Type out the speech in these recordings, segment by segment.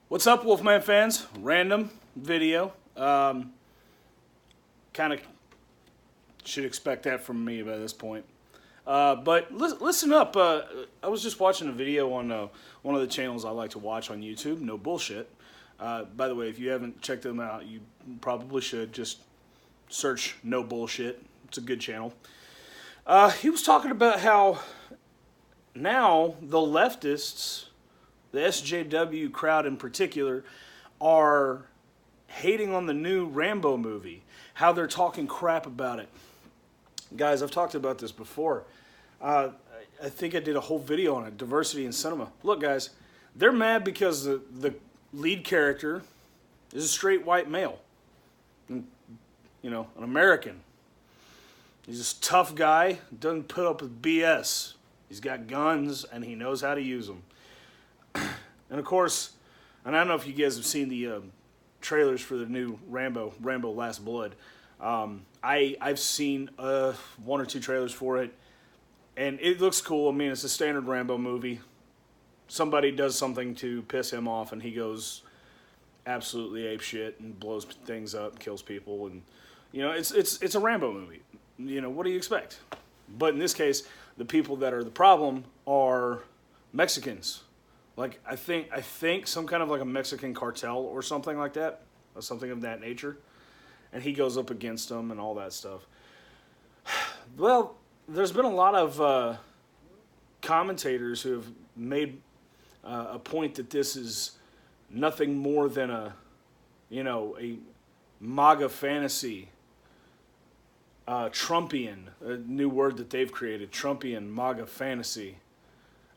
What's up, Wolfman fans? Random video. Kind of should expect that from me by this point. But listen up. I was just watching a video on one of the channels I like to watch on YouTube. No bullshit. By the way, if you haven't checked them out, you probably should. Just search No Bullshit. It's a good channel. He was talking about how now the leftists, the SJW crowd in particular, are hating on the new Rambo movie. How they're talking crap about it. Guys, I've talked about this before. I think I did a whole video on it, diversity in cinema. Look, guys, they're mad because the lead character is a straight white male. And, you know, an American. He's this tough guy, doesn't put up with BS. He's got guns, and he knows how to use them. And, of course, and I don't know if you guys have seen the trailers for the new Rambo Last Blood. I've seen one or two trailers for it, and it looks cool. I mean, it's a standard Rambo movie. Somebody does something to piss him off, and he goes absolutely apeshit and blows things up, and kills people, and you know, it's a Rambo movie. You know, what do you expect? But in this case, the people that are the problem are Mexicans. Like I think some kind of like a Mexican cartel or something like that, or something of that nature. And he goes up against them and all that stuff. Well, there's been a lot of commentators who have made a point that this is nothing more than a MAGA fantasy, Trumpian, a new word that they've created, Trumpian MAGA fantasy.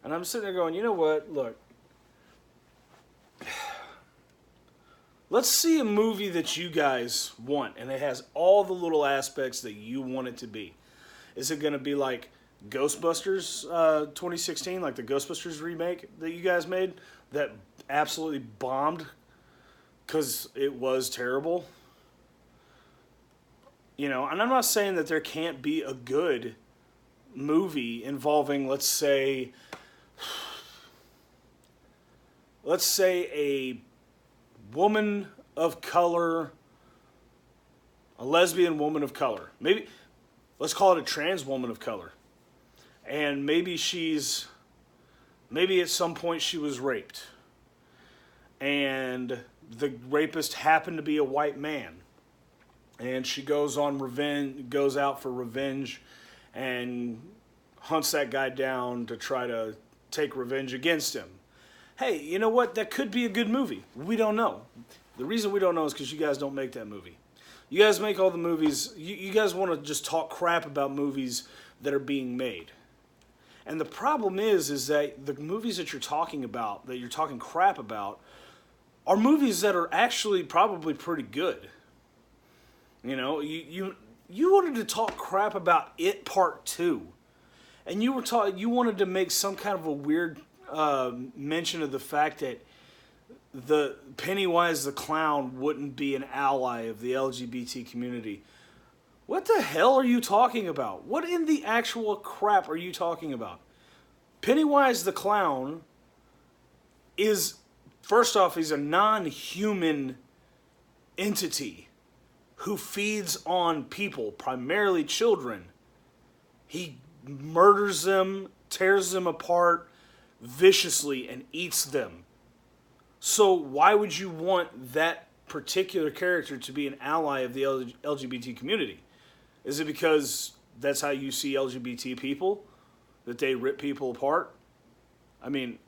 And I'm sitting there going, you know what? Look, let's see a movie that you guys want, and it has all the little aspects that you want it to be. Is it going to be like Ghostbusters 2016, like the Ghostbusters remake that you guys made that absolutely bombed because it was terrible? You know, and I'm not saying that there can't be a good movie involving, let's say a woman of color, a lesbian woman of color. Maybe, let's call it a trans woman of color. And maybe at some point she was raped. And the rapist happened to be a white man. And she goes out for revenge and hunts that guy down to try to take revenge against him. Hey, you know what? That could be a good movie. We don't know. The reason we don't know is because you guys don't make that movie. You guys make all the movies. You guys want to just talk crap about movies that are being made. And the problem is that the movies that you're talking about, that you're talking crap about, are movies that are actually probably pretty good. You know, you wanted to talk crap about It Part 2. And you wanted to make some kind of a weird mention of the fact that the Pennywise the Clown wouldn't be an ally of the LGBT community. What the hell are you talking about? What in the actual crap are you talking about? Pennywise the Clown is, first off, he's a non-human entity who feeds on people, primarily children. He murders them, tears them apart viciously, and eats them. So why would you want that particular character to be an ally of the LGBT community? Is it because that's how you see LGBT people? That they rip people apart? I mean,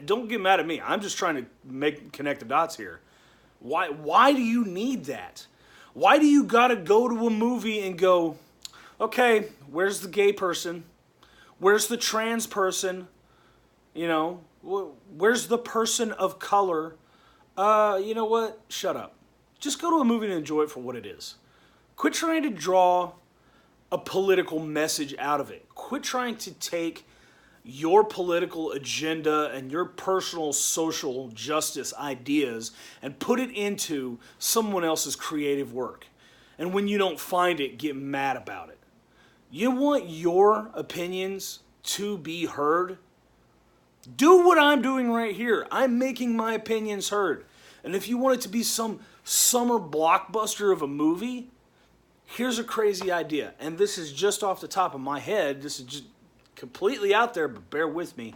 don't get mad at me. I'm just trying to connect the dots here. Why do you need that? Why do you gotta go to a movie and go, okay, where's the gay person? Where's the trans person? You know, where's the person of color? You know what? Shut up. Just go to a movie and enjoy it for what it is. Quit trying to draw a political message out of it. Quit trying to take your political agenda and your personal social justice ideas and put it into someone else's creative work. And when you don't find it, get mad about it. You want your opinions to be heard? Do what I'm doing right here. I'm making my opinions heard. And if you want it to be some summer blockbuster of a movie, here's a crazy idea. And this is just off the top of my head. This is just completely out there, but bear with me.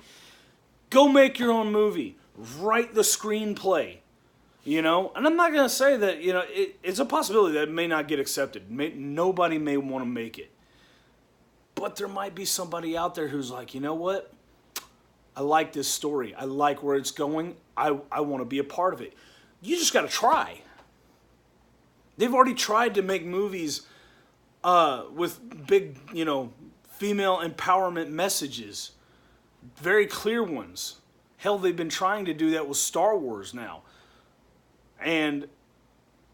Go make your own movie. Write the screenplay. You know? And I'm not going to say that, you know, it's a possibility that it may not get accepted. Nobody may want to make it. But there might be somebody out there who's like, you know what? I like this story. I like where it's going. I want to be a part of it. You just got to try. They've already tried to make movies with big, you know, female empowerment messages. Very clear ones. Hell, they've been trying to do that with Star Wars now. And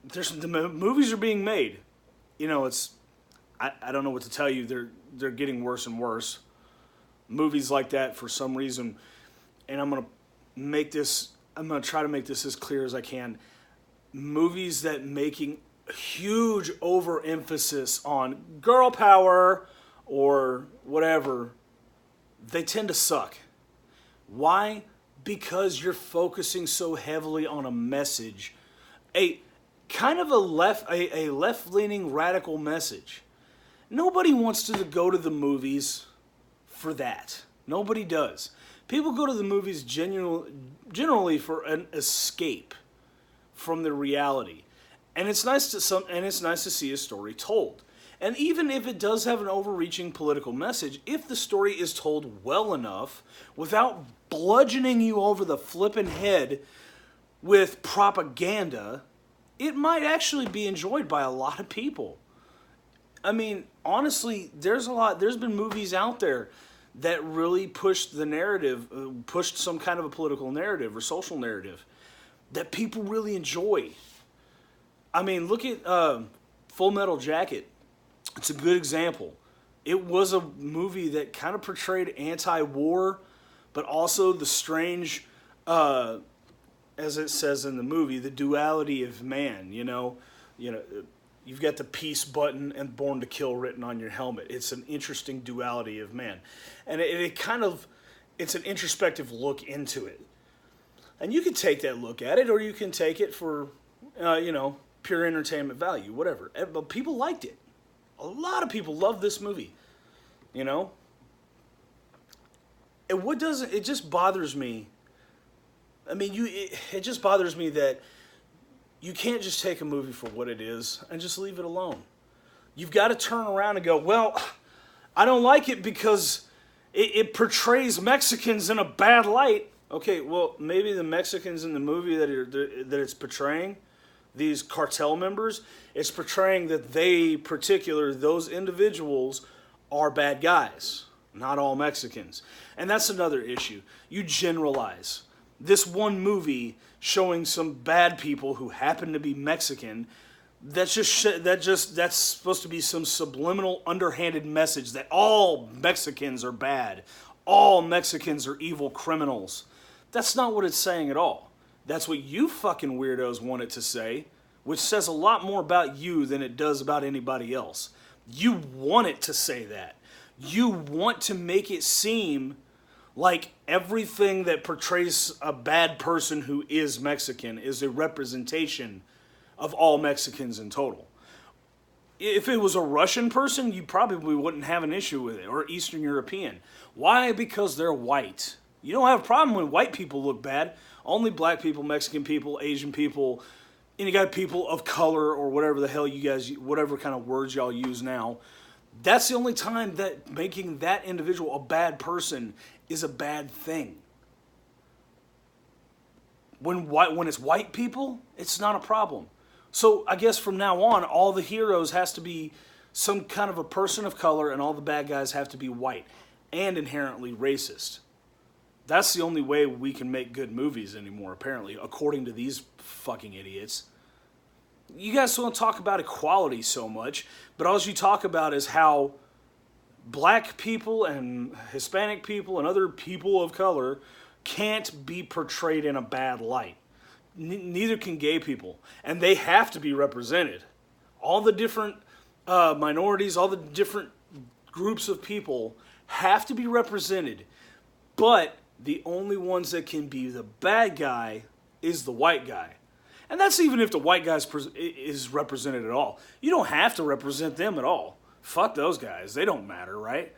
the movies are being made. You know, I don't know what to tell you. They're getting worse and worse. Movies like that, for some reason, and I'm gonna try to make this as clear as I can. Movies that making huge overemphasis on girl power or whatever, they tend to suck. Why? Because you're focusing so heavily on a message, a kind of a left-leaning radical message. Nobody wants to go to the movies for that. Nobody does. People go to the movies generally for an escape from the reality, and it's nice to see a story told. And even if it does have an overreaching political message, if the story is told well enough, without bludgeoning you over the flippin' head with propaganda, it might actually be enjoyed by a lot of people. I mean, honestly, there's been movies out there that really pushed the narrative, pushed some kind of a political narrative or social narrative that people really enjoy. I mean, look at Full Metal Jacket. It's a good example. It was a movie that kind of portrayed anti-war, but also the strange, as it says in the movie, the duality of man. You know, you've got the peace button and Born to Kill written on your helmet. It's an interesting duality of man, and it's an introspective look into it. And you can take that look at it, or you can take it for, pure entertainment value, whatever. But people liked it. A lot of people love this movie, you know? And it just bothers me. I mean, it just bothers me that you can't just take a movie for what it is and just leave it alone. You've got to turn around and go, well, I don't like it because it portrays Mexicans in a bad light. Okay, well, maybe the Mexicans in the movie that it's portraying, these cartel members, it's portraying that those individuals are bad guys, not all Mexicans. And that's another issue. You generalize. This one movie showing some bad people who happen to be Mexican, that's supposed to be some subliminal, underhanded message that all Mexicans are bad. All Mexicans are evil criminals. That's not what it's saying at all. That's what you fucking weirdos want it to say, which says a lot more about you than it does about anybody else. You want it to say that. You want to make it seem like everything that portrays a bad person who is Mexican is a representation of all Mexicans in total. If it was a Russian person, you probably wouldn't have an issue with it, or Eastern European. Why? Because they're white. You don't have a problem when white people look bad. Only black people, Mexican people, Asian people, and you got people of color or whatever the hell you guys, whatever kind of words y'all use now. That's the only time that making that individual a bad person is a bad thing. When it's white people, it's not a problem. So I guess from now on, all the heroes has to be some kind of a person of color, and all the bad guys have to be white and inherently racist. That's the only way we can make good movies anymore, apparently, according to these fucking idiots. You guys want to talk about equality so much, but all you talk about is how black people and Hispanic people and other people of color can't be portrayed in a bad light. Neither can gay people, and they have to be represented. All the different minorities, all the different groups of people have to be represented, but the only ones that can be the bad guy is the white guy. And that's even if the white guy is represented at all. You don't have to represent them at all. Fuck those guys. They don't matter, right?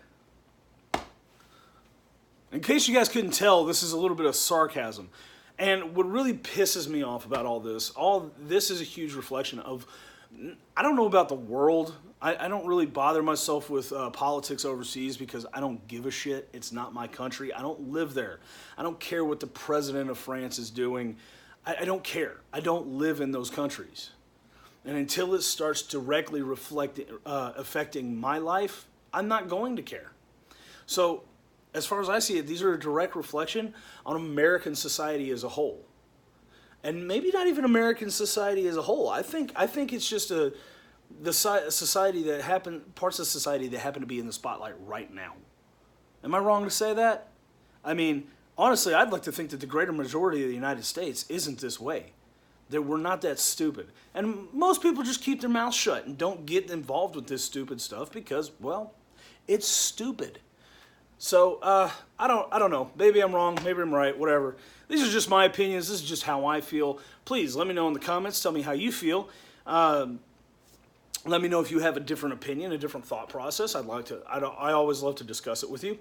In case you guys couldn't tell, this is a little bit of sarcasm. And what really pisses me off about all this is a huge reflection of, I don't know about the world. I don't really bother myself with politics overseas because I don't give a shit. It's not my country. I don't live there. I don't care what the president of France is doing. I don't care. I don't live in those countries. And until it starts directly affecting my life, I'm not going to care. So, as far as I see it, these are a direct reflection on American society as a whole. And maybe not even American society as a whole. I think it's just society that parts of society that happen to be in the spotlight right now. Am I wrong to say that? I mean, honestly, I'd like to think that the greater majority of the United States isn't this way. That we're not that stupid. And most people just keep their mouths shut and don't get involved with this stupid stuff because, well, it's stupid. So, I don't know. Maybe I'm wrong. Maybe I'm right. Whatever. These are just my opinions. This is just how I feel. Please, let me know in the comments. Tell me how you feel. Let me know if you have a different opinion, a different thought process. I always love to discuss it with you.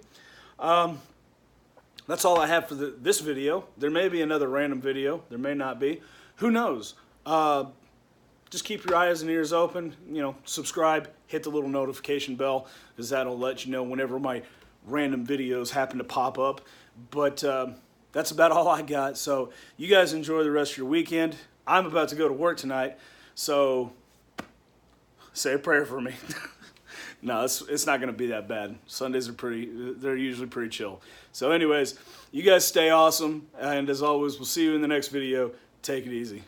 That's all I have for this video. There may be another random video. There may not be. Who knows? Just keep your eyes and ears open. You know, subscribe. Hit the little notification bell because that'll let you know whenever my random videos happen to pop up. But that's about all I got. So you guys enjoy the rest of your weekend. I'm about to go to work tonight. So say a prayer for me. No, it's not going to be that bad. Sundays they're usually pretty chill. So anyways, you guys stay awesome. And as always, we'll see you in the next video. Take it easy.